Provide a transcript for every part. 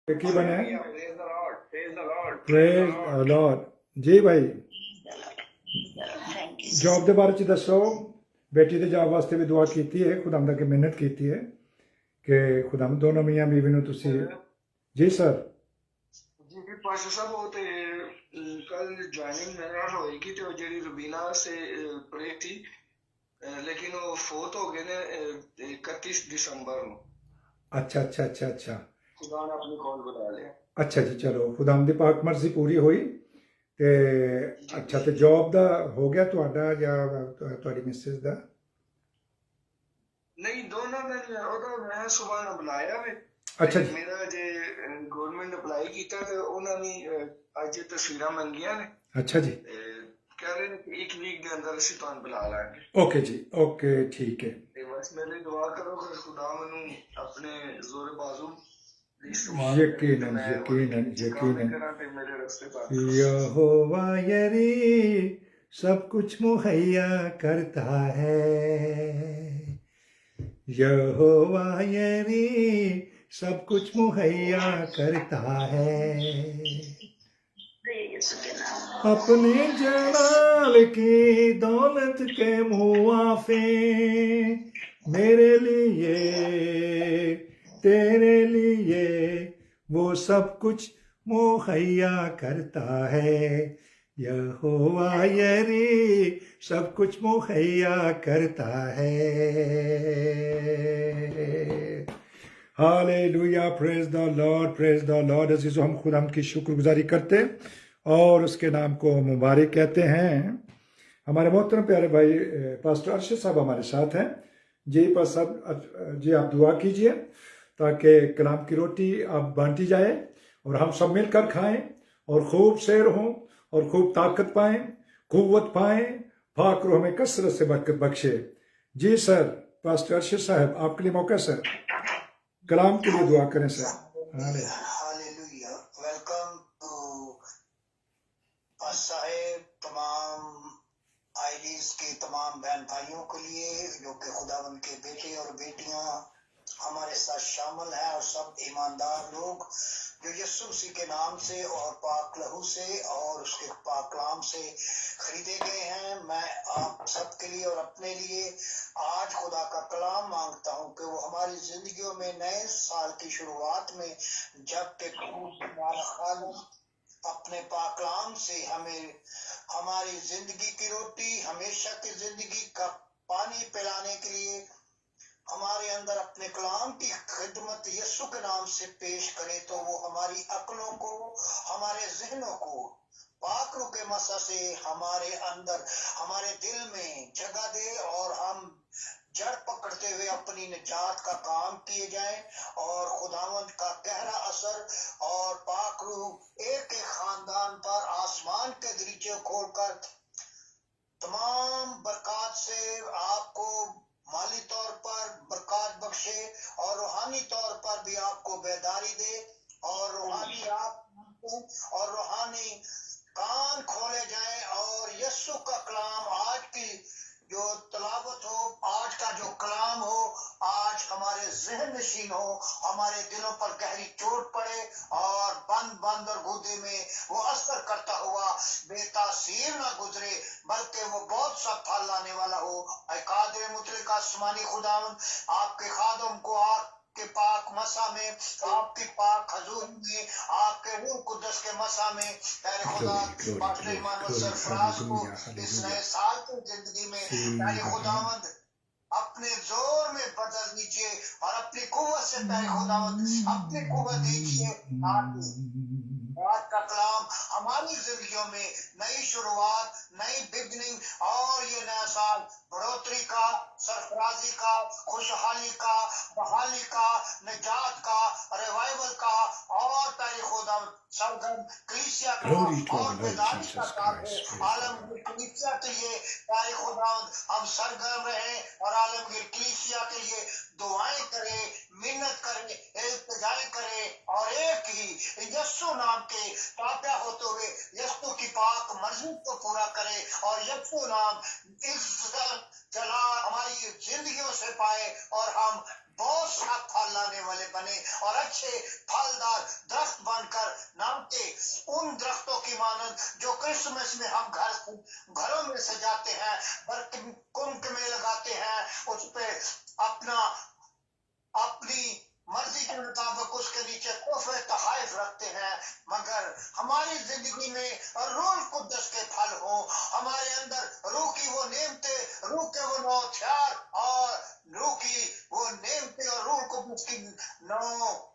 کی بنے پریز لارڈ جی بھائی جاب دے بارے چ دسو بیٹی دے جاب واسطے بھی دعا کیتی ہے خداوند اگے محنت کیتی ہے کہ خداوند دونوں میاں بیوی نو تسی جی سر جی پاسٹر صاحب وہ تے کل جوائننگ میرے نال ہوئی گی تے وہ جڑی روبینہ سے پرے تھی لیکن وہ فوت ہو گئے نے 31 دسمبر نو اچھا اچھا اچھا اچھا خدا نے اپنی کال بنا لیا اچھا جی چلو خداوند دی پاک مرضی پوری ہوئی تے اچھا تے جاب دا ہو گیا تہاڈا یا تہاڈی مسز دا نہیں دونوں نے میں صبح نہ بلایا میں اچھا جی میرا جے گورنمنٹ اپلائی کیتا تے انہاں نے اج تصویراں منگیاں نے اچھا جی کہہ رہے ہیں کہ ایک ویک دے اندر اسی تہاڈ بلا لیں گے اوکے جی اوکے ٹھیک ہے بس میرے دعا کرو کہ خدا مینوں اپنے زور بازو یقیناً یقیناً یقیناً یہوہ یری سب کچھ مہیا کرتا ہے یہوہ یری سب کچھ مہیا کرتا ہے اپنے جلال کی دولت کے موافق میرے لیے تیرے لیے وہ سب کچھ مہیا کرتا ہے یہوہ یری سب کچھ مہیا کرتا ہے ہاللویا پریز دا لارڈ عزیزو ہم خدا کی شکر گزاری کرتے اور اس کے نام کو مبارک کہتے ہیں ہمارے محترم پیارے بھائی پاسٹر ارشد صاحب ہمارے ساتھ ہیں جی صاحب جی آپ دعا کیجئے تاکہ کلام کی روٹی آپ بانٹی جائے اور ہم سب مل کر کھائیں اور خوب سیر ہوں اور خوب طاقت پائیں قوت پائیں پاک روح ہمیں کثرت سے برکت بخشے جی سر پاسٹر ارشد صاحب آپ کے لیے موقع سر کلام کے لیے دعا کریں سر ہاللویا ویلکم ٹو صاحب تمام آئیڈیز کے تمام بہن بھائیوں کے لیے جو کہ خداوند کے بیٹے اور بیٹیاں ہمارے ساتھ شامل ہیں اور سب ایماندار لوگ جو یسوع مسیح کے نام سے اور پاک لہو سے اور اس کے پاک کلام سے خریدے گئے ہیں میں آپ سب کے لیے اور اپنے لیے آج خدا کا کلام مانگتا ہوں کہ وہ ہماری زندگیوں میں نئے سال کی شروعات میں جب کہ ہمارا خالق اپنے پاک کلام سے ہمیں ہماری زندگی کی روٹی ہمیشہ کی زندگی کا پانی پلانے کے لیے ہمارے اندر اپنے کلام کی خدمت یسوع کے نام سے پیش کرے تو وہ ہماری عقلوں کو ہمارے ذہنوں کو پاک روح کے مسا سے ہمارے اندر ہمارے دل میں جگہ دے اور ہم جڑ پکڑتے ہوئے اپنی نجات کا کام کیے جائیں اور خداوند کا گہرا اثر اور پاک روح ایک ایک خاندان پر آسمان کے دریچے کھول کر تمام برکات سے آپ کو مالی طور پر برکات بخشے اور روحانی طور پر بھی آپ کو بیداری دے اور روحانی اور روحانی کان کھولے جائیں اور یسوع کا کلام آج کی جو تلاوت ہو آج کا جو کلام ہو آج ہمارے ذہن نشین ہو ہمارے دلوں پر گہری چوٹ پڑے اور بند اور گودے میں وہ اثر کرتا ہوا بے تاثیر نہ گزرے بلکہ وہ بہت سا پھل لانے والا ہو اے قادر مطلق آسمانی خداوند آپ کے خادم کو آپ کے پاک مسا میں آپ کی پاک حضور میں آپ کے روح قدس کے مسا میں پہلے خدا پاسٹر ایمانویل سرفراز کو اس نئے سال کی زندگی میں پہلے خداوند اپنے زور میں بدل دیجیے اور اپنی قوت سے پہلے خداوند اپنی قوت دیجیے آج کا کلام ہماری زندگیوں میں نئی شروعات نئی بگننگ اور یہ نیا سال بڑھوتری کا سرفرازی کا خوشحالی کا بحالی کا نجات کا ریوائول کا اور پہلے خدا سرگرم کلیسیا کا اور بیداری کا کام ہے عالمگیر کلیسیا کے لیے پہلے خدا ہم سرگرم رہیں اور عالمگیر کلیسیا کے لیے دعائیں کریں منت کریں التجائیں کریں اور ایک ہی یسوع نام کے تابع ہوتے ہوئے یسوع کی پاک مرضی کو پورا کرے اور یسوع نام اس جلا ہماری زندگیوں سے پائے اور ہم بہت سا پھل لانے والے بنے اور اچھے پھلدار درخت क्रिसमस में हम घरों में सजाते हैं, कुंभ में लगाते हैं, उस पे अपनी मर्जी के मुताबिक उसके नीचे तोहफे तोहफे रखते हैं, मगर हमारी जिंदगी में रूह कुद्दस के फल हो, हमारे अंदर रूह की वो नेमतें, रूह के वो नौ हथियार और रूह की वो नेमतें और रूह कुद्दस की नौ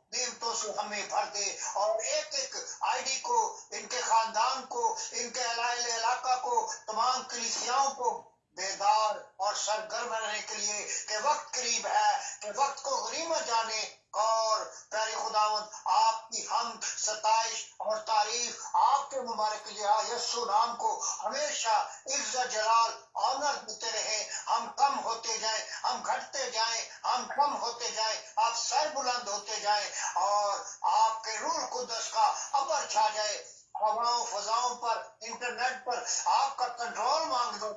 नेमतों से हमें भर दे, और एक एक आईडी को, इनके खानदान को, इनके इलाका को, तमाम कलीसियाओं को बेदार और सरगर्म रहने के लिए कि वक्त करीब है, कि वक्त को गनीमत जाने। और प्यारे खुदावंद, आपकी हमद, सताइश और तारीफ आपके मुबारक के लिए यीशु नाम को हमेशा इज्जत जलाल ऑनर देते रहे। हम कम होते जाएं, हम घटते जाएं, हम कम होते जाएं, आप सर बुलंद होते जाएं, और आपके रूह कुद्दस का अमर छा जाए हवाओं फजाओं पर, इंटरनेट पर आपका कंट्रोल मांग दो,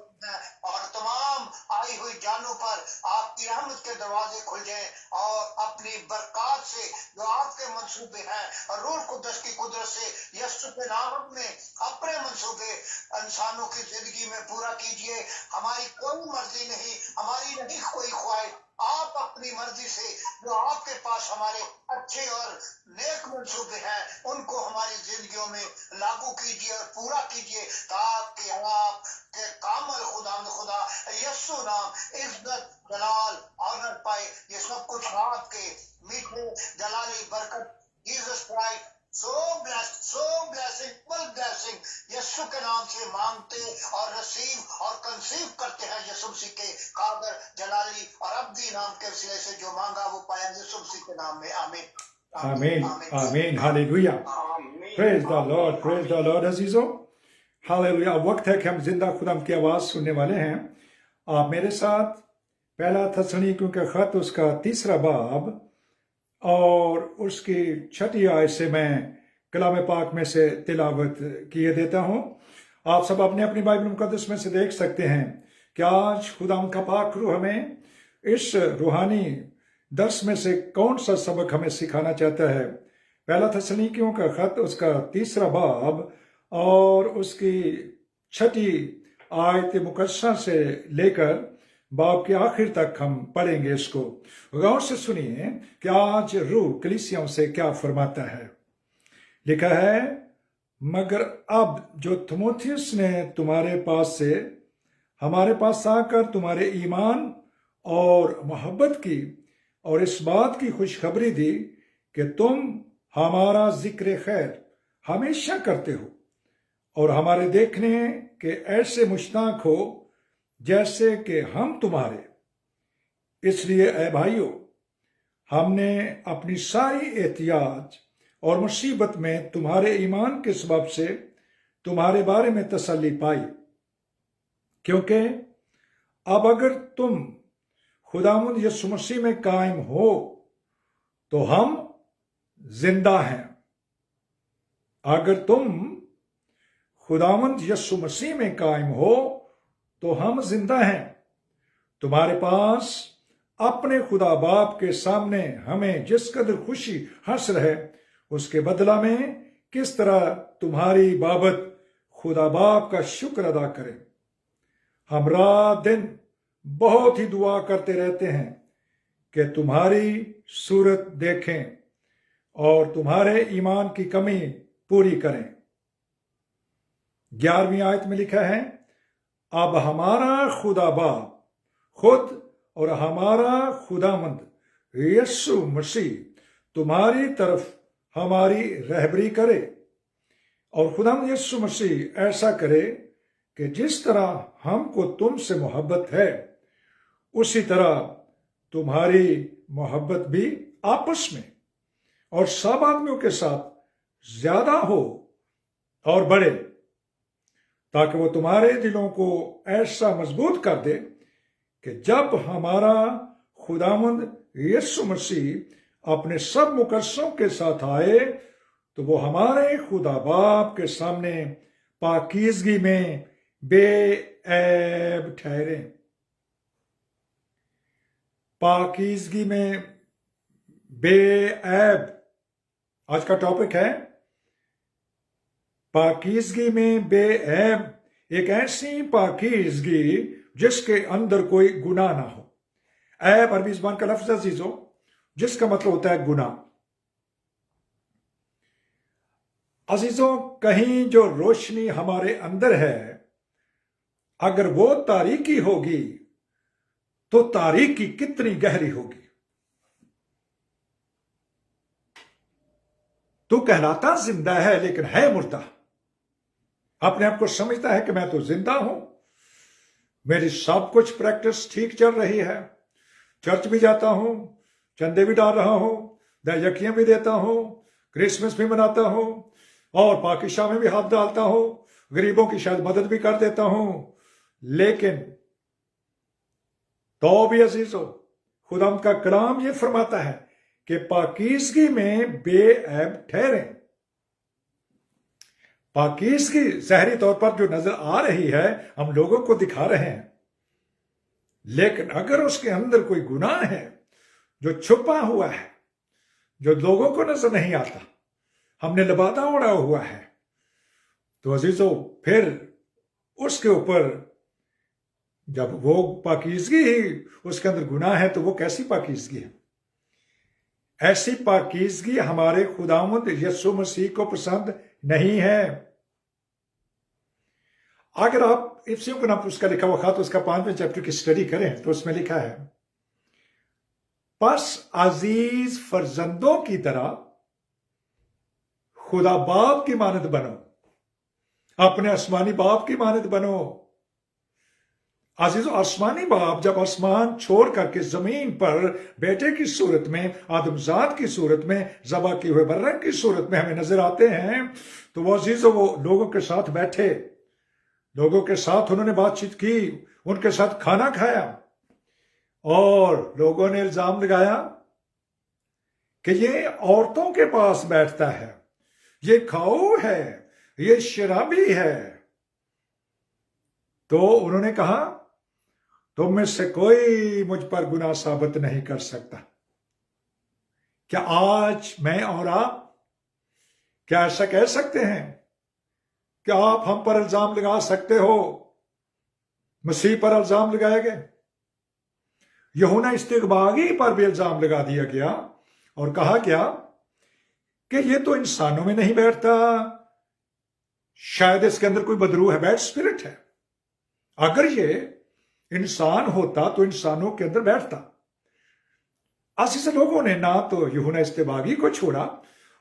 और तमाम आई हुई जानों पर आपकी रहमत के दरवाजे खुल जाएं, और अपनी बरकत से जो आपके मंसूबे हैं रूह कुद्दस की कुदरत से यीशु के नाम में अपने मंसूबे इंसानों की जिंदगी में पूरा कीजिए। हमारी कोई मर्जी नहीं, हमारी नहीं कोई ख्वाहिश, आप अपनी मर्जी से जो आपके पास हमारे अच्छे और नेक मंसूबे हैं उनको हमारी जिंदगियों में लागू कीजिए और पूरा कीजिए, ताकि आप के कामल खुदा यीशु नाम इज्जत जलाल ऑनर पाए। ये सब कुछ आपके मीठे जलाली बरकत जीसस क्राइस्ट सो ब्लेसिंग यीशु के नाम से मांगते और रिसीव और कंसीव करते हैं यीशु मसीह के कादर जलाली और अब्दी नाम के वसीले से जो मांगा वो पाया यीशु मसीह के नाम में। आमीन आमीन आमीन हालेलुया। प्रेज द लॉर्ड अजीजों, हालेलुया। वक्त है कि हम जिंदा खुदा की आवाज सुनने वाले हैं। आप मेरे साथ पहला थस्सलुनीकियों के खत उसका 3 बाब और उसकी 6 आयत से मैं कलाम पाक में से तिलावत किए देता हूं। आप सब अपने अपनी बाइबल मुकद्दस में से देख सकते हैं कि आज खुदा का पाक रूह हमें इस रूहानी दर्स में से कौन सा सबक हमें सिखाना चाहता है। पहला थस्सलुनीकियों का खत उसका 3 बाब और उसकी 6 आयत मुकद्दसा से लेकर बाब के आखिर तक हम पढ़ेंगे। इसको गौर से सुनिए कि आज रूह कलीसियाओं से क्या फरमाता है। लिखा है, मगर अब जो तीमुथियुस ने तुम्हारे पास से हमारे पास आकर तुम्हारे ईमान और मोहब्बत की और इस बात की खुशखबरी दी कि तुम हमारा जिक्र खैर हमेशा करते हो और हमारे देखने के ऐसे मुश्ताक हो जैसे कि हम तुम्हारे, इसलिए ऐ भाइयों, हमने अपनी सारी एहतियात और मुसीबत में तुम्हारे ईमान के सबब से तुम्हारे बारे में तसल्ली पाई, क्योंकि अब अगर तुम खुदावंद यीशु मसीह में कायम हो तो हम जिंदा हैं। अगर तुम खुदावंद यीशु मसीह में कायम हो तो हम जिंदा हैं। तुम्हारे पास अपने खुदा बाप के सामने हमें जिस कदर खुशी हासिल है उसके बदला में किस तरह तुम्हारी बाबत खुदा बाप का शुक्र अदा करें। हम रात दिन बहुत ही दुआ करते रहते हैं कि तुम्हारी सूरत देखें और तुम्हारे ईमान की कमी पूरी करें। 11वीं आयत में लिखा है, अब हमारा खुदा बाप खुद और हमारा खुदावंद यीशु मसीह तुम्हारी तरफ हमारी रहबरी करे, और खुदावंद यीशु मसीह ऐसा करे कि जिस तरह हमको तुमसे मोहब्बत है उसी तरह तुम्हारी मोहब्बत भी आपस में और सब आदमियों के साथ ज्यादा हो और बढ़े, ताकि वो तुम्हारे दिलों को ऐसा मजबूत कर दे कि जब हमारा खुदावंद यीशु मसीह अपने सब मुकद्दसों के साथ आए तो वो हमारे खुदा बाप के सामने पाकीज़गी में बेऐब ठहरे। पाकीज़गी में बेऐब आज का टॉपिक है। पाकीज़गी में बेऐब, एक ऐसी पाकीज़गी जिसके अंदर कोई गुनाह ना हो। ऐब अरबी ज़बान का लफ्ज़ अजीज़ो, जिसका मतलब होता है गुनाह। अजीज़ों, कहीं जो रोशनी हमारे अंदर है, अगर वो तारीकी होगी तो तारीकी कितनी गहरी होगी। तू कहलाता जिंदा है लेकिन है मुर्दा। अपने आप को समझता है कि मैं तो जिंदा हूं, मेरी सब कुछ प्रैक्टिस ठीक चल रही है, चर्च भी जाता हूं, चंदे भी डाल रहा हूं, दयकियां भी देता हूं, क्रिसमस भी मनाता हूं, और पाकिशा में भी हाथ डालता हूं, गरीबों की शायद मदद भी कर देता हूं, लेकिन तो भी अजीजों, खुदाम का कलाम ये फरमाता है कि पाकीज़गी में बेऐब ठहरे। पाकीज़गी ज़ाहिरी तौर पर जो नजर आ रही है, हम लोगों को दिखा रहे हैं, लेकिन अगर उसके अंदर कोई गुनाह है जो छुपा हुआ है, जो लोगों को नजर नहीं आता, हमने लबादा उड़ा हुआ है, तो अजीजों फिर उसके ऊपर जब वो पाकीज़गी ही उसके अंदर गुनाह है, तो वो कैसी पाकीज़गी है? ऐसी पाकीज़गी हमारे खुदावंद यीशु मसीह को पसंद नहीं है। अगर आप इफ्सियों का नाम उसका लिखा हुआ खात उसका 5वें चैप्टर की स्टडी करें तो उसमें लिखा है, बस अजीज फर्जंदों की तरह खुदा बाप की मानद बनो, अपने आसमानी बाप की मानद बनो। अजीजों, आसमानी बाप जब आसमान छोड़ करके जमीन पर बेटे की सूरत में, आदमजात की सूरत में, ज़बा किए हुए बर्रंग की सूरत में हमें नजर आते हैं, तो वो अजीजों वो लोगों के साथ बैठे, लोगों के साथ उन्होंने बातचीत की, उनके साथ खाना खाया, और लोगों ने इल्जाम लगाया कि ये औरतों के पास बैठता है, ये खाऊ है, ये शराबी है। तो उन्होंने कहा, तुम में से कोई मुझ पर गुनाह साबित नहीं कर सकता। क्या आज मैं और आप क्या ऐसा कह सकते हैं कि आप हम पर इल्जाम लगा सकते हो? मसीह पर इल्जाम लगाए गए, यूहन्ना इस्तिगबागी पर भी इल्जाम लगा दिया गया और कहा गया कि ये तो इंसानों में नहीं बैठता, शायद इसके अंदर कोई बदरू है, बैड स्पिरिट है। अगर ये इंसान होता तो इंसानों के अंदर बैठता। ऐसे लोगों ने ना तो यूहन्ना इस्तिगबागी को छोड़ा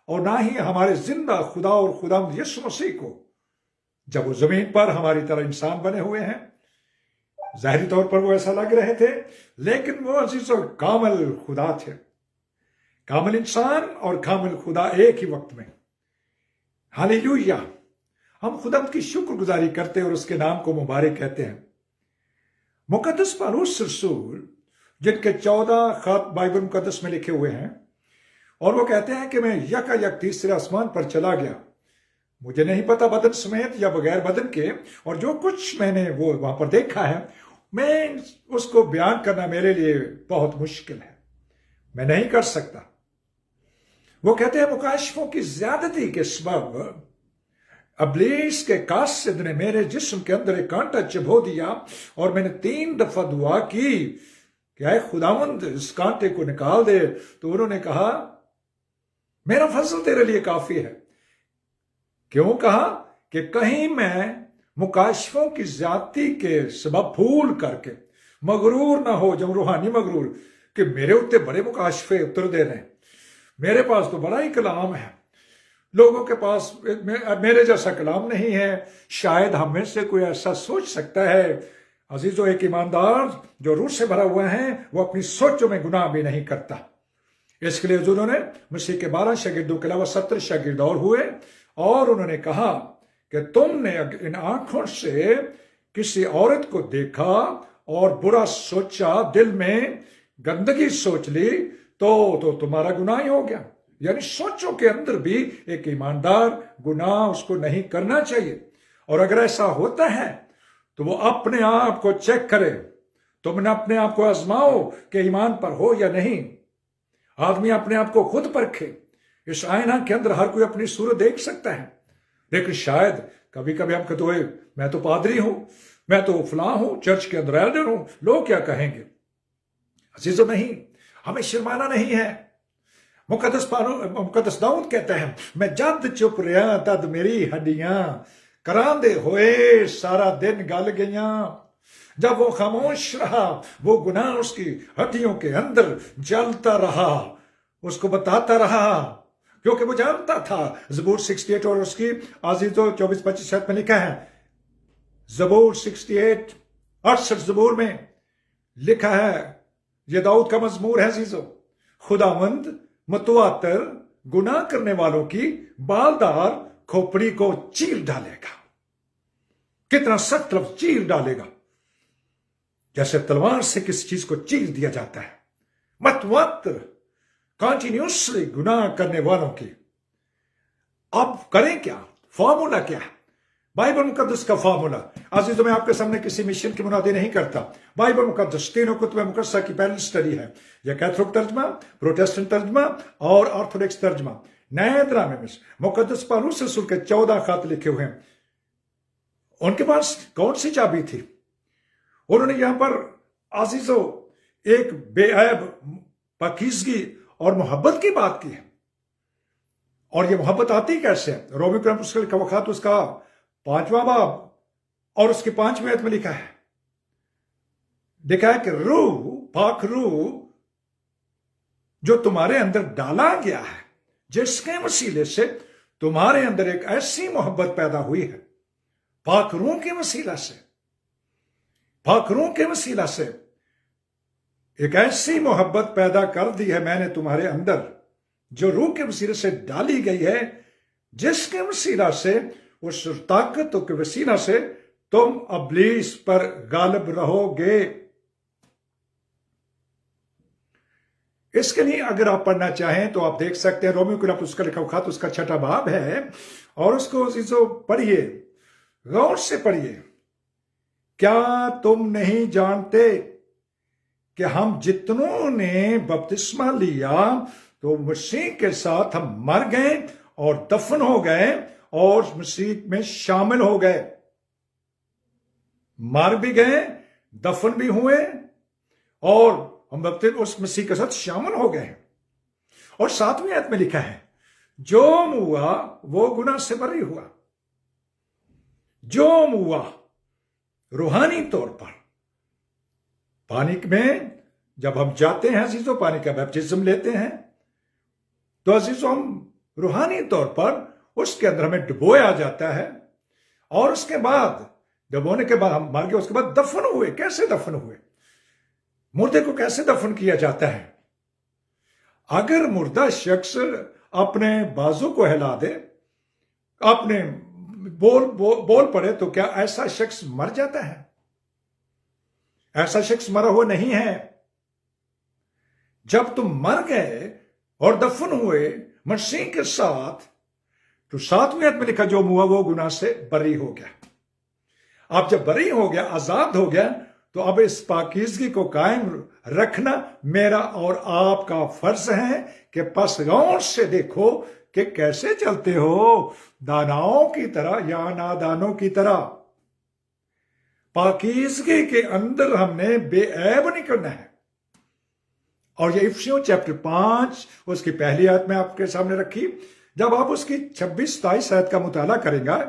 और ना ही हमारे जिंदा खुदा और खुदावंद यीशु मसीह को, जब वो जमीन पर हमारी तरह इंसान बने हुए हैं। जाहिरी तौर पर वो ऐसा लग रहे थे, लेकिन वो अजीजों कामिल खुदा थे, कामिल इंसान और कामिल खुदा एक ही वक्त में। हालेलुया। हम खुदा की शुक्रगुजारी करते हैं और उसके नाम को मुबारक कहते हैं। मुकद्दस पौलुस रसूल, जिनके 14 खत बाइबल मुकद्दस में लिखे हुए हैं, और वो कहते हैं कि मैं यकायक तीसरे आसमान पर चला गया, मुझे नहीं पता बदन समेत या बगैर बदन के, और जो कुछ मैंने वो वहां पर देखा है, मैं उसको बयान करना मेरे लिए बहुत मुश्किल है, मैं नहीं कर सकता। वो कहते हैं मुकाशफों की ज्यादती के सबब अबलीस के कासिद ने मेरे जिस्म के अंदर एक कांटा चबो दिया, और मैंने 3 दफा दुआ की कि ऐ खुदावंद इस कांटे को निकाल दे। तो उन्होंने कहा, मेरा फजल तेरे लिए काफी है। क्यों कहा? कि कहीं मैं मुकाशफों की ज्यादती के सबब भूल करके मगरूर ना हो जाऊं, रूहानी मगरूर, कि मेरे उत्ते बड़े मुकाशफे उतर दे रहे हैं, मेरे पास तो बड़ा ही कलाम है, लोगों के पास मेरे जैसा कलाम नहीं है। शायद हम में से कोई ऐसा सोच सकता है। अजीजों, एक ईमानदार जो रूह से भरा हुआ है, वो अपनी सोचों में गुनाह भी नहीं करता। इसके लिए उन्होंने मसीह के 12 शागिर्दों के अलावा 70 शागिर्द और हुए, और उन्होंने कहा कि तुमने इन आंखों से किसी औरत को देखा और बुरा सोचा, दिल में गंदगी सोच ली, तो तुम्हारा गुनाह ही हो गया। यानी सोचों के अंदर भी एक ईमानदार गुनाह उसको नहीं करना चाहिए। और अगर ऐसा होता है तो वो अपने आप को चेक करे, तुमने अपने आप को आजमाओ कि ईमान पर हो या नहीं। आदमी अपने आप को खुद परखे। इस आईना के अंदर हर कोई अपनी सूरत देख सकता है। لیکن شاید کبھی کبھی ہم کہتے ہوئے میں تو پادری ہوں، میں تو فلاں ہوں، چرچ کے اندر ایلڈر ہوں، لوگ کیا کہیں گے؟ عزیزو نہیں، ہمیں شرمانا نہیں ہے۔ مقدس داؤد کہتا ہے میں جد چپ رہا تد میری ہڈیاں کراندے ہوئے سارا دن گل گئیاں۔ جب وہ خاموش رہا وہ گناہ اس کی ہڈیوں کے اندر جلتا رہا، اس کو بتاتا رہا، کیونکہ وہ جانتا تھا۔ زبور 68 اور اس کی عزیزو 24-25 میں لکھا ہے، زبور 68 68 زبور میں لکھا ہے، یہ داؤد کا مزمور ہے عزیزو، خداوند متواتر گناہ کرنے والوں کی بالدار کھوپڑی کو چیر ڈالے گا۔ کتنا سخت لفظ، چیر ڈالے گا، جیسے تلوار سے کسی چیز کو چیر دیا جاتا ہے۔ متواتر کنٹینیوسلی گناہ کرنے والوں کی۔ اب کریں کیا؟ فارمولا کیا ہے؟ بائبل مقدس کا فارمولا عزیزوں، میں آپ کے سامنے کسی مشن کی منادی نہیں کرتا۔ بائبل مقدس تینوں کتب مقدسہ کی پہلی اسٹڈی ہے، یہ کیتھولک ترجمہ، پروٹیسٹنٹ ترجمہ اور آرتھوڈکس ترجمہ۔ نئے ڈرامے میں مقدس پالوس رسول کے 14 خط لکھے ہوئے ہیں۔ ان کے پاس کون سی چابی تھی؟ انہوں نے یہاں پر عزیزوں ایک بے عیب پاکیزگی اور محبت کی بات کی ہے۔ اور یہ محبت آتی کیسے ہے؟ رومی کرم کا وقت اس کا 5واں باب اور اس کی 5ویں آیت میں لکھا ہے کہ روح، پاک روح جو تمہارے اندر ڈالا گیا ہے، جس کے وسیلے سے تمہارے اندر ایک ایسی محبت پیدا ہوئی ہے، پاک روح کے وسیلہ سے، پاک روح کے وسیلہ سے ایک ایسی محبت پیدا کر دی ہے میں نے تمہارے اندر، جو روح کے وسیلے سے ڈالی گئی ہے، جس کے وسیلہ سے، اس طاقت کے وسیلہ سے تم ابلیس پر غالب رہو گے۔ اس کے لیے اگر آپ پڑھنا چاہیں تو آپ دیکھ سکتے ہیں، رومیو کو اس کا لکھا خط اس کا 6واں باب ہے، اور اس کو عزیزو پڑھیے، غور سے پڑھیے۔ کیا تم نہیں جانتے کہ ہم جتنوں نے بپتسمہ لیا تو مسیح کے ساتھ ہم مر گئے اور دفن ہو گئے اور مسیح میں شامل ہو گئے؟ مر بھی گئے، دفن بھی ہوئے، اور ہم اس مسیح کے ساتھ شامل ہو گئے۔ اور 7ویں آیت میں لکھا ہے، جو ہوا وہ گناہ سے بری ہوا۔ جو ہوا روحانی طور پر پانی میں جب ہم جاتے ہیں عزیزو، پانی کا بیپٹزم لیتے ہیں، تو عزیزو ہم روحانی طور پر اس کے اندر ہمیں ڈبویا جاتا ہے، اور اس کے بعد ڈبونے کے بعد ہم مر گئے، اس کے بعد دفن ہوئے۔ کیسے دفن ہوئے؟ مردے کو کیسے دفن کیا جاتا ہے؟ اگر مردہ شخص اپنے بازو کو ہلا دے، اپنے بول پڑے، تو کیا ایسا شخص مر جاتا ہے؟ ایسا شخص مرا ہوا نہیں ہے۔ جب تم مر گئے اور دفن ہوئے مسیح کے ساتھ، تو 7ویں آیت میں لکھا، جو ہوا وہ گناہ سے بری ہو گیا۔ اب جب بری ہو گیا، آزاد ہو گیا، تو اب اس پاکیزگی کو قائم رکھنا میرا اور آپ کا فرض ہے کہ پس غور سے دیکھو کہ کیسے چلتے ہو، داناؤں کی طرح یا نادانوں کی طرح۔ پاکیزگی کے اندر ہم نے بے عیب نکلنا ہے۔ اور یہ افسیوں چیپٹر 5 اس کی پہلی آیت میں آپ کے سامنے رکھی۔ جب آپ اس کی 26-27 آیت کا مطالعہ کریں گا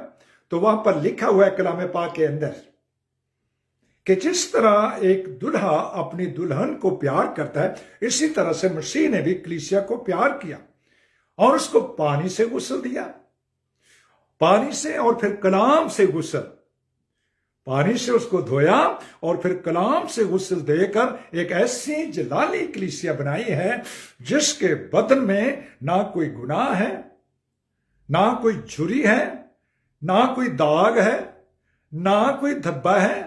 تو وہاں پر لکھا ہوا ہے کلام پاک کے اندر کہ جس طرح ایک دلہا اپنی دلہن کو پیار کرتا ہے، اسی طرح سے مسیح نے بھی کلیسیا کو پیار کیا اور اس کو پانی سے غسل دیا، پانی سے اور پھر کلام سے غسل، پانی سے اس کو دھویا اور پھر کلام سے غسل دے کر ایک ایسی جلالی کلیسیا بنائی ہے جس کے بدن میں نہ کوئی گناہ ہے، نہ کوئی جھری ہے، نہ کوئی داغ ہے، نہ کوئی دھبا ہے،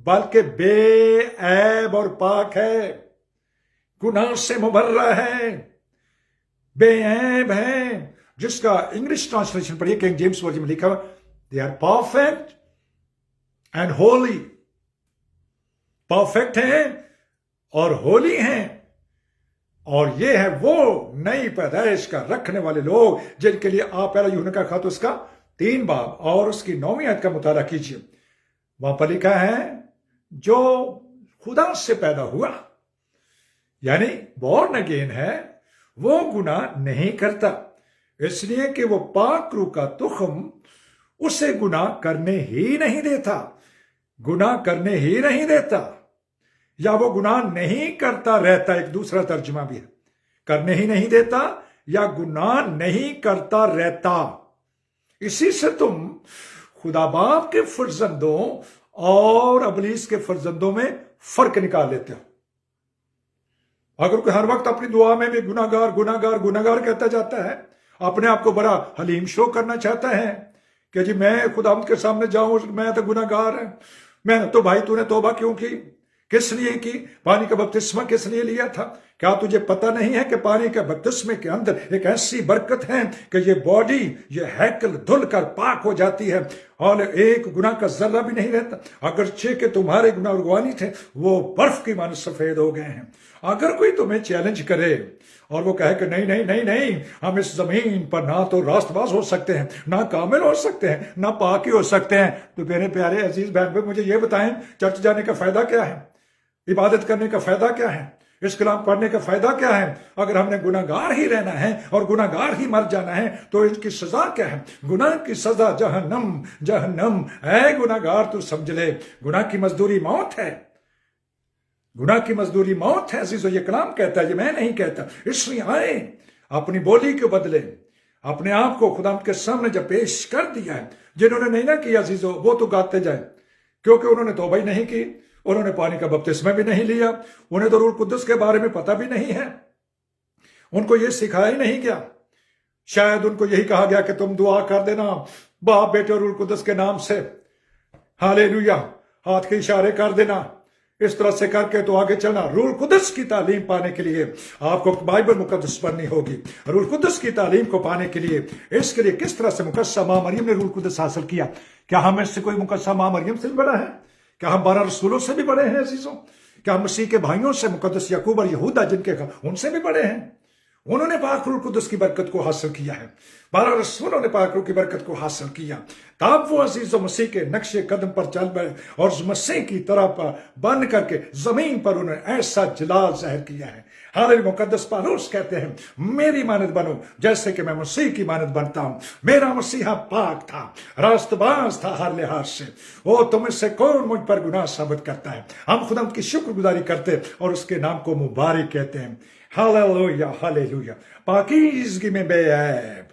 بلکہ بے عیب اور پاک ہے، گناہ سے مبرہ ہے، بے عیب ہے، جس کا انگلش ٹرانسلیشن پڑھیے، کنگ جیمس ورژن میں لکھا ہوا، they are perfect and holy، perfect ہیں اور ہولی ہیں، اور یہ ہے وہ نئی پیدائش کا رکھنے والے لوگ جن کے لیے آپ پہلا یوحنا کا خط اس کا 3 बाब और उसकी 9वीं आयत का मुताला कीजिए। वहां पर लिखा है जो खुदा से पैदा हुआ यानी बॉर्न अगेन है, वो गुनाह नहीं करता, इसलिए कि वो पाक रूह का तुख्म उसे गुनाह करने ही नहीं देता, गुनाह करने ही नहीं देता, या वो गुनाह नहीं करता रहता। एक दूसरा तर्जुमा भी है, करने ही नहीं देता या गुनाह नहीं करता रहता। इसी से तुम खुदा बाप के फर्जंदों और अबलीस के फर्जंदों में फर्क निकाल लेते हो। अगर कोई हर वक्त अपनी दुआ में भी गुनाहगार गुनाहगार गुनाहगार कहता जाता है, अपने आप को बड़ा हलीम शो करना चाहता है कि जी मैं खुदा के सामने जाऊं, मैं तो गुनाहगार है, मैं तो भाई तूने तौबा क्यों की, किस लिए की, पानी का बपतिस्मा किस लिए लिया था? क्या तुझे पता नहीं है कि पानी के बपतिस्मे के अंदर एक ऐसी बरकत है कि ये बॉडी, ये हैकल धुल कर पाक हो जाती है और एक गुनाह का जर्रा भी नहीं रहता। अगरचे के तुम्हारे गुनाह रुगवानी थे वो बर्फ की मानो सफेद हो गए हैं। अगर कोई तुम्हें चैलेंज करे और वो कहे कि नहीं नहीं नहीं नहीं, हम इस जमीन पर ना तो रास्तबाज हो सकते हैं, ना कामिल हो सकते हैं, ना पाकी हो सकते हैं, तो मेरे प्यारे अजीज बहन भाई मुझे ये बताएं, चर्च जाने का फायदा क्या है? इबादत करने का फायदा क्या है? इस कलाम पढ़ने का फायदा क्या है? अगर हमने गुनाहगार ही रहना है और गुनाहगार ही मर जाना है तो इसकी सजा क्या है? गुनाह की सजा जहन्नम, जहन्नम। ऐ गुनाहगार तू समझ ले, गुनाह की मजदूरी मौत है, गुनाह की मजदूरी मौत है। अजीजों ये कलाम कहता है, ये मैं नहीं कहता। इसलिए आए अपनी बोली के बदले अपने आप को खुदा के सामने जब पेश कर दिया है, जिन्होंने नहीं ना किया अजीजों वो तो गाते जाए, क्योंकि उन्होंने तौबा ही नहीं की, उन्होंने पानी का बपतिस्मा भी नहीं लिया, उन्हें तो रूह कुद्दुस के बारे में पता भी नहीं है, उनको ये सिखाया ही नहीं गया। शायद उनको यही कहा गया कि तुम दुआ कर देना बाप बेटे और रूह कुद्दुस के नाम से, हालेलुया, हाथ के इशारे कर देना, इस तरह से करके तो आगे चलना। रूह कुद्दुस की तालीम पाने के लिए आपको बाइबल मुकद्दस पढ़नी होगी। रूह कुद्दुस की तालीम को पाने के लिए, इसके लिए किस तरह से मुकद्दसा मां मरियम ने रूह कुद्दुस हासिल किया? क्या हम में से कोई मुकद्दसा मां मरियम से भी बड़ा है? क्या हम 12 रसूलों से भी बड़े हैं अजीजों? क्या हम मसीह के भाइयों से, मुकद्दस याकूब और यहूदा जिनके उनसे भी बड़े हैं? उन्होंने पाक रूह कुद्दुस की बरकत को हासिल किया है, 12 रसूलों ने पाक रूह की बरकत को हासिल किया। तब वो अजीजों मसीह के नक्शे कदम पर चल पड़े और मसीह की तरह पर बन करके जमीन पर उन्होंने ऐसा जलाल जाहिर किया है। हालेलुया। मुकद्दस पौलुस कहते हैं, मेरी मानद बनो जैसे कि मैं मसीह की मानद बनता हूं। मेरा मसीहा पाक था, रास्तबाज था हर लिहाज से। ओ तुम से कौन मुझ पर गुनाह साबित करता है? हम खुदा की शुक्रगुजारी करते और उसके नाम को मुबारक कहते हैं। Hallelujah, hallelujah. पाकीज़गी में बेऐब,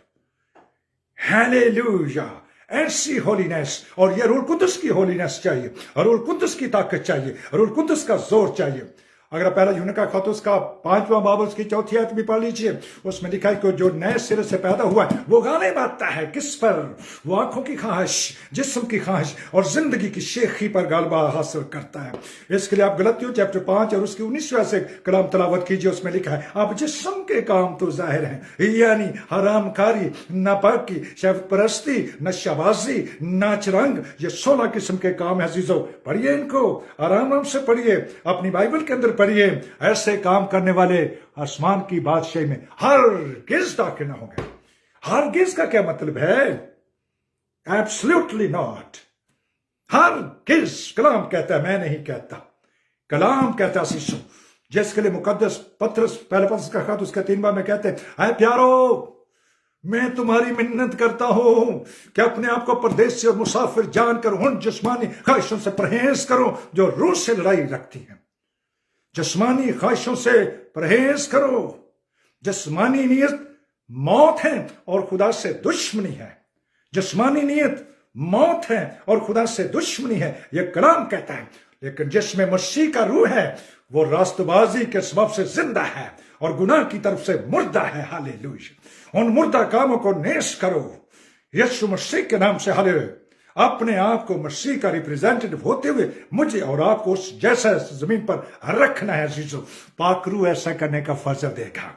हालेलुया। ऐसी होलीनेस, और ये रूह कुद्दुस की होलीनेस चाहिए, रूह कुद्दुस की ताकत चाहिए, रूह कुद्दुस का जोर चाहिए। अगर आप पहला यूहन्ना का खत उसका 5वां बाब उसकी 4थी आयत भी पढ़ लीजिए, उसमें लिखा है कि जो नए सिरे से पैदा हुआ है वो गालिब आता है किस पर? वो आंखों की ख्वाहिश, जिस्म की ख्वाहिश और जिंदगी की शेखी पर गालबा हासिल करता है। इसके लिए आप गलतियों चैप्टर 5 और उसकी 19वें से कलाम तलावत कीजिए। उसमें लिखा है अब जिस्म के काम तो जाहिर हैं, यानी हरामकारी, नापाकी, शहवत परस्ती, नशाबाजी, नाच रंग, ये 16 किस्म के काम है अजीजों। पढ़िए इनको, आराम से पढ़िए, अपनी बाइबल के अंदर पढ़िए। ऐसे काम करने वाले आसमान की बादशाही में हरगिज़ दाखिल न होंगे। हरगिज़ का क्या मतलब है? Absolutely not. हरगिज़। कलाम कहता है, मैं नहीं कहता, कलाम कहता है शिशु, जिसके लिए मुकद्दस पत्रस, पहले पत्रस का खत उसका 3 बार में कहते हैं, ऐ प्यारो मैं तुम्हारी मिन्नत करता हूं कि अपने आप को परदेसी और मुसाफिर जानकर उन जिस्मानी ख्वाहिशों से परहेज करो जो रूह से लड़ाई रखती हैं। जिस्मानी ख्वाहिशों से परहेज करो। जिस्मानी नीयत मौत है और खुदा से दुश्मनी है। जिस्मानी नीयत मौत है और खुदा से दुश्मनी है, यह कलाम कहता है। लेकिन जिसमें मसीह का रूह है वो रास्तबाजी के सबब से जिंदा है और गुनाह की तरफ से मुर्दा है। हालेलुया। उन मुर्दा कामों को नेश करो यीशु मसीह के नाम से। हालेलुया। अपने आप को मसीह का रिप्रेजेंटेटिव होते हुए मुझे और आपको उस जैसा जमीन पर रखना है अजीजों। पाक रूह ऐसा करने का फजल देगा।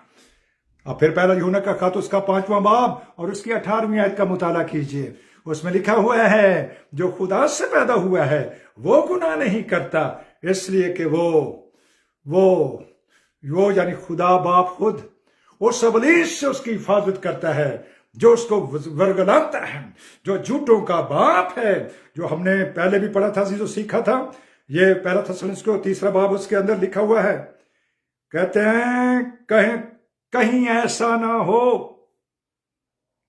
अब फिर पहला यूहन्ना का खत उसका 5वां बाब और उसकी 18वीं आयत का मुताला कीजिए। उसमें लिखा हुआ है जो खुदा से पैदा हुआ है वो गुनाह नहीं करता, इसलिए कि वो यानी खुदा बाप खुद उस अबलीस से उसकी हिफाजत करता है। जो उसको वर्गलाता है, जो झूठों का बाप है, जो हमने पहले भी पढ़ा था, जो सीखा था। ये पहला थिस्सलुनीसियों 3 बाब उसके अंदर लिखा हुआ है। कहते हैं कहीं ऐसा ना हो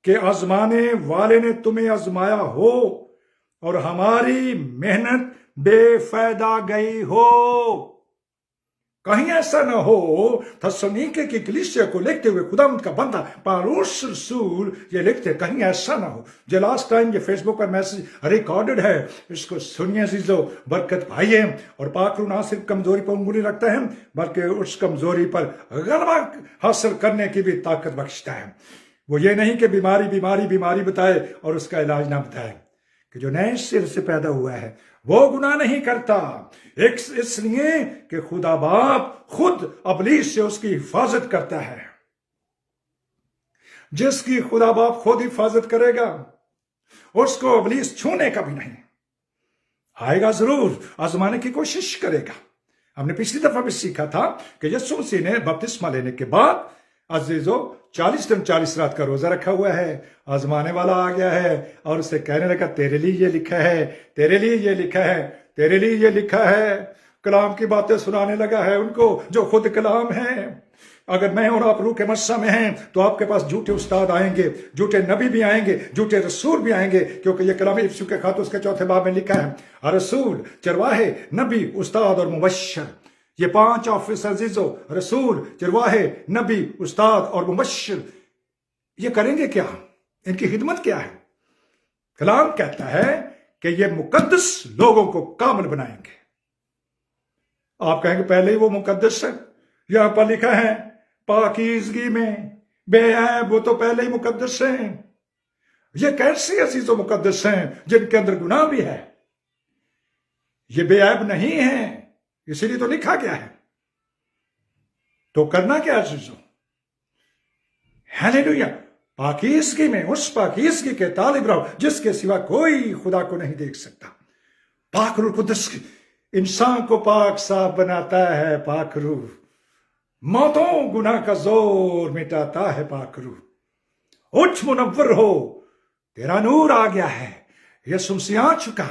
कि आजमाने वाले ने तुम्हें आजमाया हो और हमारी मेहनत बेफायदा गई हो। कहीं ऐसा ना हो। थिस्सलुनीके की कलीसिया को लिखते हुए खुदावंद का बंदा पौलुस रसूल ये लिखते, कहीं ऐसा ना हो। जो लास्ट टाइम ये फेसबुक पर मैसेज रिकॉर्डेड है, इसको सुनिए जो बरकत पाइए। और पाकरू ना सिर्फ कमजोरी पर उंगली रखता है, बल्कि उस कमजोरी पर गलबा हासिल करने की भी ताकत बख्शता है। वो ये नहीं कि बीमारी बताए और उसका इलाज ना बताए। कि जो नए सिर से पैदा हुआ है वो गुनाह नहीं करता, इसलिए कि खुदा बाप खुद अबलीस से उसकी हिफाजत करता है। जिसकी खुदा बाप खुद हिफाजत करेगा उसको अबलीस छूने का भी नहीं। आएगा जरूर, आजमाने की कोशिश करेगा। हमने पिछली दफा भी सीखा था कि यीशु मसीह ने बपतिस्मा लेने के बाद अजीजों 40 दिन 40 रात का रोजा रखा हुआ है। आजमाने वाला आ गया है और उसे कहने लगा, तेरे लिए ये लिखा है, तेरे लिए ये लिखा है, तेरे लिए ये लिखा है। कलाम की बातें सुनाने लगा है उनको, जो खुद कलाम है। अगर मैं और आप रूह के मस्सा में हैं तो आपके पास झूठे उस्ताद आएंगे, झूठे नबी भी आएंगे, झूठे रसूल भी आएंगे, क्योंकि ये कलाम इफ्सू के खात उसके 4 बाब में लिखा है, रसूल, चरवाहे, नबी, उस्ताद और मुबश्शिर। ये 5 ऑफिस अजीजों, रसूल, चरवाहे, नबी, उस्ताद और मुबश्शिर, ये करेंगे क्या? इनकी खिदमत क्या है? कलाम कहता है कि ये मुकद्दस लोगों को कामिल बनाएंगे। आप कहेंगे पहले ही वो मुकद्दस है, यहां पर लिखा है पाकीज़गी में बेऐब, वो तो पहले ही मुकद्दस हैं। ये कैसे अजीजों मुकद्दस हैं जिनके अंदर गुनाह भी है? ये बेऐब नहीं है, इसीलिए तो लिखा गया है। तो करना क्या अजीजों? हालेलुया। पाकीज़गी में, उस पाकीज़गी के तालिब रहो जिसके सिवा कोई खुदा को नहीं देख सकता। पाक रूह कुद्दस इंसान को पाक साफ बनाता है। पाक रूह मौतों गुनाह का जोर मिटाता है। पाक रूह उठ मुनव्वर हो, तेरा नूर आ गया है। यीशु मसीह आ चुका,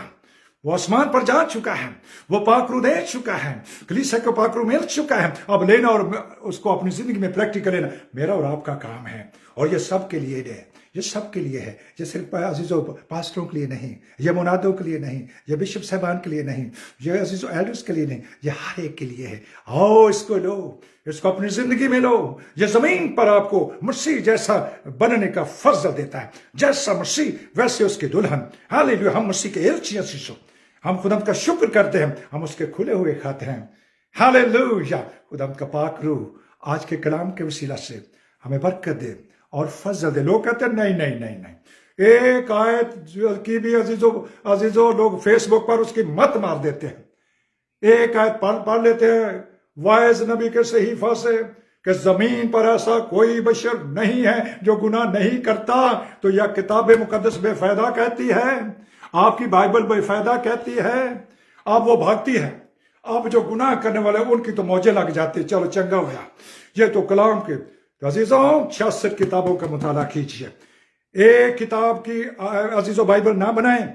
वो आसमान पर जा चुका है, वो पाकरू दे चुका है, कलीसिया को पाकरू मिल चुका है। अब लेना और उसको अपनी जिंदगी में प्रैक्टिकल लेना मेरा और आपका काम है। और ये सबके लिए है, ये सबके लिए है। ये सिर्फ अजीजों पास्टरों के लिए नहीं, ये मुनादों के लिए नहीं, ये बिशप साहबान के लिए नहीं, ये अजीजों एल्डर्स के लिए नहीं, ये हर एक के लिए है। आओ इसको लो, इसको अपनी जिंदगी में लो। ये जमीन पर आपको मसीह जैसा बनने का फर्ज देता है। जैसा मसीह वैसे उसकी दुल्हन। हालेलुया। हम मसीह के एलची अजीजों, हम खुदावंद का शुक्र करते हैं, हम उसके खुले हुए खाते हैं। हालेलुया। खुदावंद का पाक रूह आज के कलाम के वसीला से हमें बरकत दे और फजल दे। लोग कहते हैं नहीं नहीं नहीं नहीं, एक आयत की भी अजीजों लोग फेसबुक पर उसकी मत मार देते हैं। एक आयत पढ़ लेते हैं वाइज नबी के सहीफा से कि जमीन पर ऐसा कोई बशर नहीं है जो गुनाह नहीं करता, तो यह किताब मुकद्दस बेफायदा कहती है, आपकी बाइबल बेफायदा कहती है। अब वो भागती है। अब जो गुनाह करने वाले उनकी तो मौजे लग जाती, चलो चंगा होया। ये तो कलाम के अजीजों 66 किताबों का मुताला कीजिए। एक किताब की अजीजों बाइबल ना बनाएं,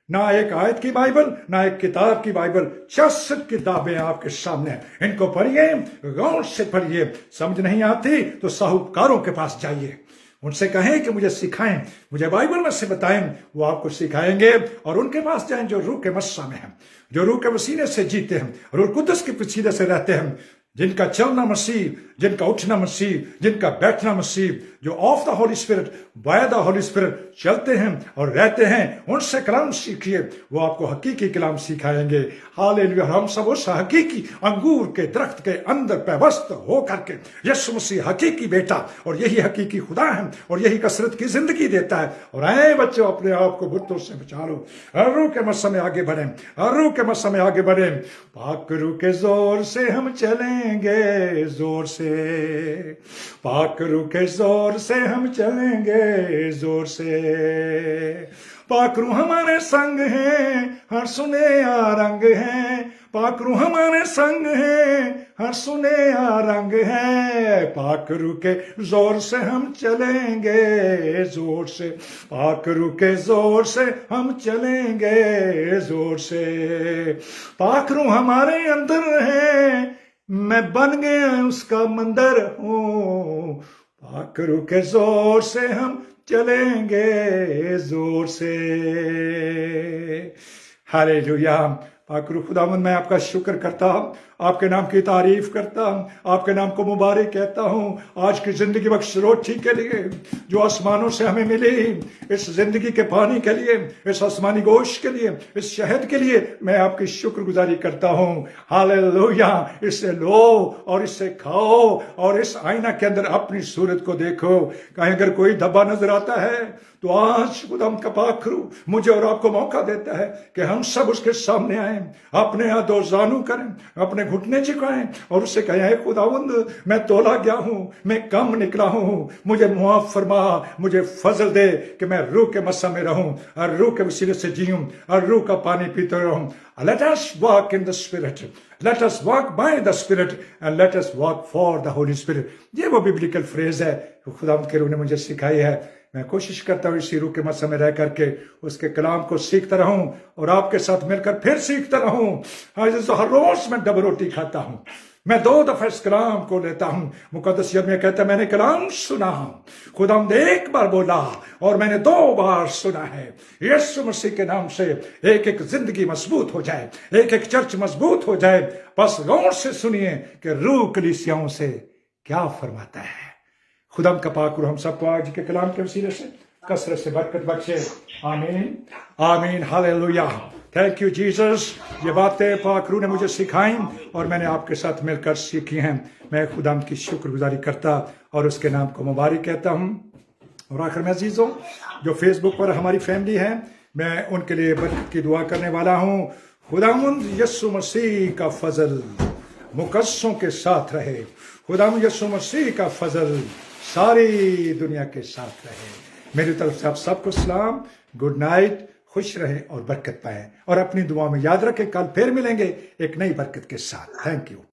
ना एक आयत की बाइबल, ना एक किताब की बाइबल। 66 किताबें आपके सामने हैं। इनको पढ़िए, गौर से पढ़िए। समझ नहीं आती तो साहूकारों के पास जाइए, उनसे कहें कि मुझे सिखाएं, मुझे बाइबल में से बताएं। वो आपको सिखाएंगे। और उनके पास जाएं जो रूह के मस्सा में हैं, जो रूह के वसीले से जीते हैं, रूह कुद्दस के वसीले से रहते हैं, जिनका चलना मसीह, जिनका उठना मसीह, जिनका बैठना मसीह, जो of the Holi spirit, by the Holi spirit चलते हैं और रहते हैं। उनसे कलाम सीखिए, वो आपको हकीकी कलाम सिखाएंगे। हालेलुया। हम सब उस हकीकी अंगूर के दरख्त के अंदर पैवस्त हो करके, यीशु मसीह हकीकी बेटा और यही हकीकी खुदा है और यही कसरत की जिंदगी देता है। और आए बच्चों, अपने आप को बुतों से बचा लो। हर रूह के मस्सा में आगे बढ़े, हर रूह के मस्सा में आगे बढ़े। पाक रूह के जोर से हम चलेंगे, जोर से, पाक रूह के जोर से हम चलेंगे, जोर से। पाक रूह हमारे संग है, हर सुने या रंग है। पाक रूह हमारे संग है, ہر سنیا رنگ ہے، پاک روح کے زور سے ہم چلیں گے زور سے، پاک روح کے زور سے ہم چلیں گے زور سے، پاک روح ہمارے اندر ہے، میں بن گیا اس کا مندر ہوں، پاک روح کے زور سے ہم چلیں گے زور سے۔ ہالےلویا۔ پاک روح خداوند میں آپ کا شکر کرتا ہوں، آپ کے نام کی تعریف کرتا ہوں، آپ کے نام کو مبارک کہتا ہوں، آج کی زندگی بخش روٹی کے لیے جو آسمانوں سے ہمیں ملی، اس زندگی کے پانی کے لیے، اس آسمانی گوشت کے لیے، اس شہد کے لیے میں آپ کی شکر گزاری کرتا ہوں۔ ہالےلویا۔ اس سے لو اور اس سے کھاؤ اور اس آئینہ کے اندر اپنی صورت کو دیکھو، کہیں اگر کوئی دھبا نظر آتا ہے تو آج خدا کا پاک روح مجھے اور آپ کو موقع دیتا ہے کہ ہم سب اس کے سامنے آئیں، اپنے ہاتھ دو زانو کریں، اپنے گھٹنے جھکائیں اور اس سے کہیں اے خداوند میں تولا گیا ہوں، میں کم نکلا ہوں، مجھے معاف فرما، مجھے فضل دے کہ میں روح کے مسا میں رہوں اور روح کے وسیلے سے جیوں اور روح کا پانی پیتے رہوں۔ Let us walk in the Spirit. Let us walk by the Spirit and let us walk for the Holy Spirit. یہ وہ biblical phrase ہے جو خداوند کے روح نے مجھے سکھائی ہے۔ میں کوشش کرتا ہوں اسی روح کے مسا میں رہ کر کے اس کے کلام کو سیکھتا رہوں اور آپ کے ساتھ مل کر پھر سیکھتا رہوں۔ ہر روز میں ڈبل روٹی کھاتا ہوں، میں 2 دفعہ اس کلام کو لیتا ہوں۔ مقدس یرمیہ کہتا ہے میں نے کلام سنا، خداوند ایک بار بولا اور میں نے 2 بار سنا ہے۔ یسوع مسیح کے نام سے ایک ایک زندگی مضبوط ہو جائے، ایک ایک چرچ مضبوط ہو جائے۔ بس غور سے سنیے کہ روح کلیسیاؤں سے کیا فرماتا ہے۔ خدا کا پاک روح ہم سب کو آج کے کلام کے وسیلے سے کثرت سے برکت بخشے۔ آمین آمین۔ ہالےلویا۔ Thank you Jesus. یہ باتیں پاک روح نے مجھے سکھائیں اور میں نے آپ کے ساتھ مل کر سیکھی ہیں۔ میں خدا کی شکر گزاری کرتا اور اس کے نام کو مبارک کہتا ہوں۔ اور آخر میں عزیزوں جو فیس بک پر ہماری فیملی ہے، میں ان کے لیے برکت کی دعا کرنے والا ہوں۔ خداوند یسوع مسیح کا فضل مقدسوں کے ساتھ رہے، خداوند یسوع مسیح کا فضل ساری دنیا کے ساتھ رہے۔ میری طرف سے آپ سب کو سلام، گڈ نائٹ، خوش رہیں اور برکت پائیں، اور اپنی دعا میں یاد رکھیں کل پھر ملیں گے ایک نئی برکت کے ساتھ۔ Thank you.